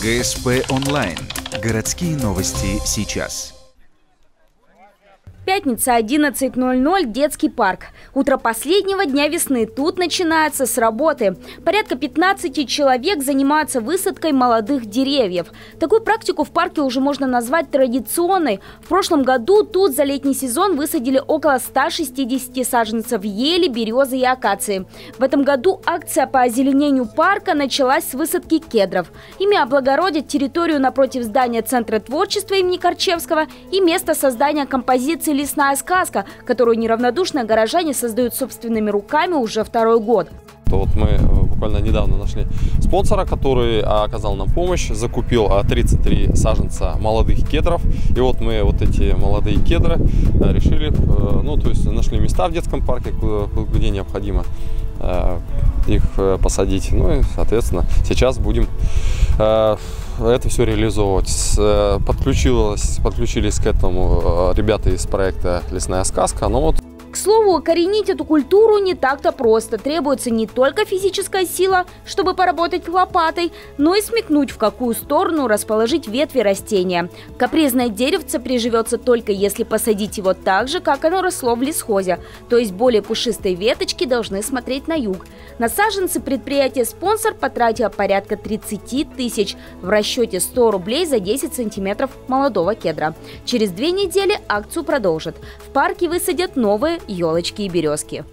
ГСП онлайн. Городские новости сейчас. Пятница, 11:00, детский парк. Утро последнего дня весны. Тут начинается с работы. Порядка 15 человек занимаются высадкой молодых деревьев. Такую практику в парке уже можно назвать традиционной. В прошлом году тут за летний сезон высадили около 160 саженцев ели, березы и акации. В этом году акция по озеленению парка началась с высадки кедров. Ими облагородят территорию напротив здания Центра творчества имени Корчевского и место создания композиции «Лесная сказка», которую неравнодушные горожане создают собственными руками уже второй год. Вот мы буквально недавно нашли спонсора, который оказал нам помощь, закупил 33 саженца молодых кедров. И вот мы вот эти молодые кедры решили, то есть нашли места в детском парке, где необходимо их посадить. Ну и, соответственно, сейчас будем это все реализовывать. Подключились к этому ребята из проекта «Лесная сказка». К слову, укоренить эту культуру не так-то просто. Требуется не только физическая сила, чтобы поработать лопатой, но и смекнуть, в какую сторону расположить ветви растения. Капризное деревце приживется только если посадить его так же, как оно росло в лесхозе. То есть более пушистые веточки должны смотреть на юг. На саженцы предприятие-спонсор потратило порядка 30 тысяч, в расчете 100 рублей за 10 сантиметров молодого кедра. Через 2 недели акцию продолжат. В парке высадят новые елочки и березки.